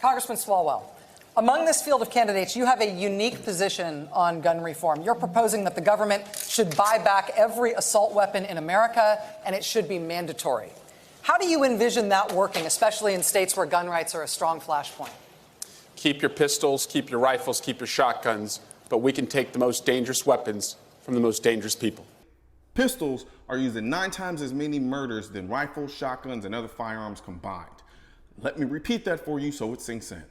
Congressman Swalwell, among this field of candidates, you have a unique position on gun reform. You're proposing that the government should buy back every assault weapon in America, and it should be mandatory. How do you envision that working, especially in states where gun rights are a strong flashpoint? Keep your pistols, keep your rifles, keep your shotguns, but we can take the most dangerous weapons from the most dangerous people. Pistols are used in 9 times as many murders than rifles, shotguns, and other firearms combined. Let me repeat that for you so it sinks in.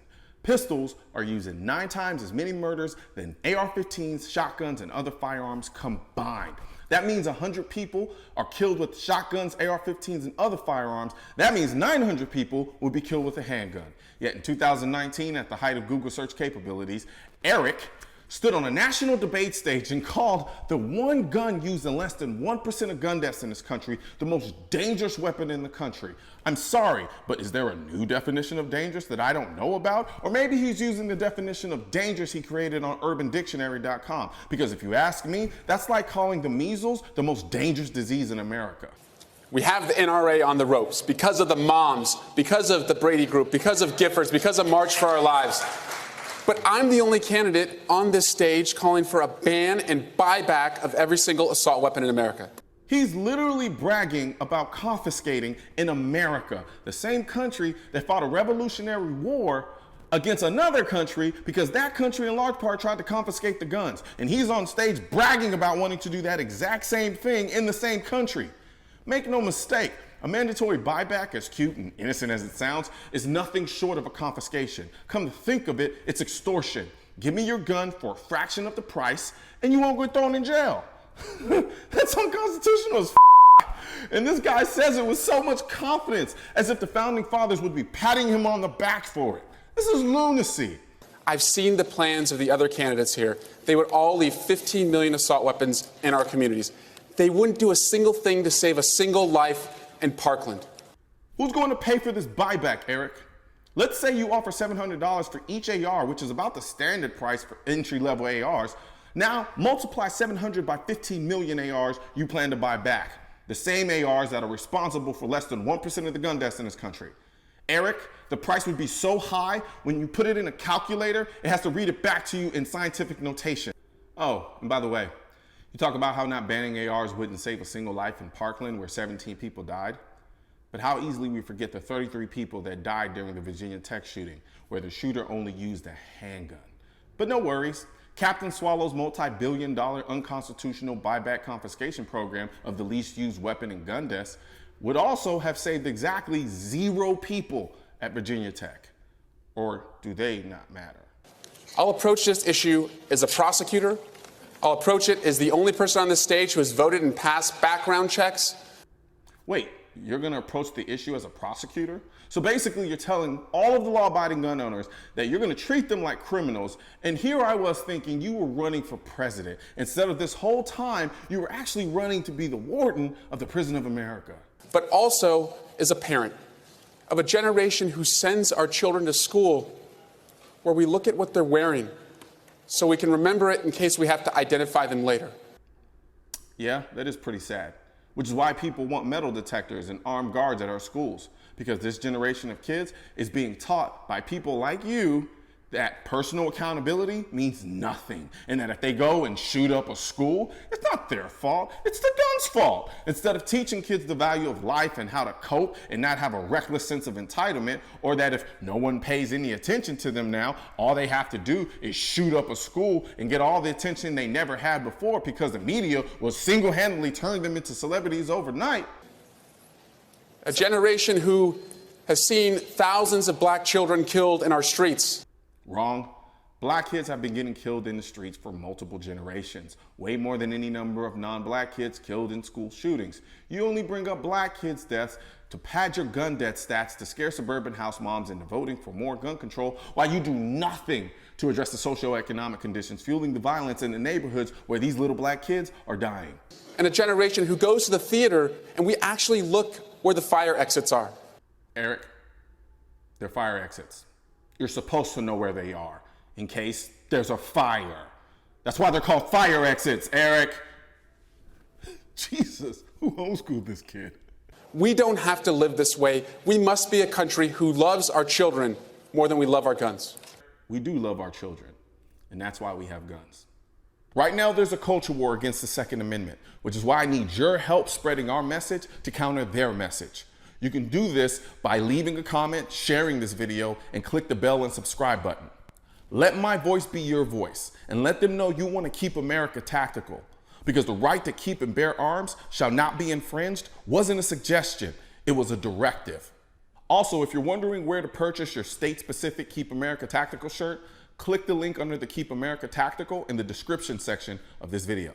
Pistols are used in 9 times as many murders than AR-15s, shotguns, and other firearms combined. That means 100 people are killed with shotguns, AR-15s, and other firearms. That means 900 people will be killed with a handgun. Yet in 2019, at the height of Google search capabilities, Eric stood on a national debate stage and called the one gun used in less than 1% of gun deaths in this country the most dangerous weapon in the country. I'm sorry, but is there a new definition of dangerous that I don't know about? Or maybe he's using the definition of dangerous he created on urbandictionary.com. Because if you ask me, that's like calling the measles the most dangerous disease in America. We have the NRA on the ropes because of the moms, because of the Brady Group, because of Giffords, because of March for Our Lives. But I'm the only candidate on this stage calling for a ban and buyback of every single assault weapon in America. He's literally bragging about confiscating in America, the same country that fought a revolutionary war against another country because that country in large part tried to confiscate the guns. And he's on stage bragging about wanting to do that exact same thing in the same country. Make no mistake, a mandatory buyback, as cute and innocent as it sounds, is nothing short of a confiscation. Come to think of it, it's extortion. Give me your gun for a fraction of the price and you won't get thrown in jail. That's unconstitutional as And this guy says it with so much confidence, as if the founding fathers would be patting him on the back for it. This is lunacy. I've seen the plans of the other candidates here. They would all leave 15 million assault weapons in our communities. They wouldn't do a single thing to save a single life in Parkland. Who's going to pay for this buyback, Eric? Let's say you offer $700 for each AR, which is about the standard price for entry-level ARs. Now, multiply 700 by 15 million ARs you plan to buy back. The same ARs that are responsible for less than 1% of the gun deaths in this country. Eric, the price would be so high, when you put it in a calculator, it has to read it back to you in scientific notation. Oh, and by the way, you talk about how not banning ARs wouldn't save a single life in Parkland where 17 people died. But how easily we forget the 33 people that died during the Virginia Tech shooting, where the shooter only used a handgun. But no worries. Captain Swallow's multi-billion-dollar unconstitutional buyback confiscation program of the least used weapon in gun deaths would also have saved exactly 0 people at Virginia Tech. Or do they not matter? I'll approach this issue as a prosecutor. I'll approach it as the only person on this stage who has voted and passed background checks. Wait, you're going to approach the issue as a prosecutor? So basically, you're telling all of the law-abiding gun owners that you're going to treat them like criminals. And here I was thinking you were running for president. Instead of this whole time, you were actually running to be the warden of the prison of America. But also as a parent of a generation who sends our children to school where we look at what they're wearing so we can remember it in case we have to identify them later. Yeah, that is pretty sad. Which is why people want metal detectors and armed guards at our schools. Because this generation of kids is being taught by people like you that personal accountability means nothing. And that if they go and shoot up a school, it's not their fault, it's the gun's fault. Instead of teaching kids the value of life and how to cope and not have a reckless sense of entitlement, or that if no one pays any attention to them now, all they have to do is shoot up a school and get all the attention they never had before because the media will single-handedly turn them into celebrities overnight. A generation who has seen thousands of black children killed in our streets. Wrong. Black kids have been getting killed in the streets for multiple generations, way more than any number of non-black kids killed in school shootings. You only bring up black kids' deaths to pad your gun death stats to scare suburban house moms into voting for more gun control, while you do nothing to address the socioeconomic conditions fueling the violence in the neighborhoods where these little black kids are dying. And a generation who goes to the theater and we actually look where the fire exits are. Eric, they're fire exits. You're supposed to know where they are in case there's a fire. That's why they're called fire exits, Eric. Jesus, who homeschooled this kid? We don't have to live this way. We must be a country who loves our children more than we love our guns. We do love our children, and that's why we have guns. Right now, there's a culture war against the Second Amendment, which is why I need your help spreading our message to counter their message. You can do this by leaving a comment, sharing this video, and click the bell and subscribe button. Let my voice be your voice, and let them know you want to keep America tactical, because the right to keep and bear arms shall not be infringed wasn't a suggestion, it was a directive. Also, if you're wondering where to purchase your state-specific Keep America Tactical shirt, click the link under the Keep America Tactical in the description section of this video.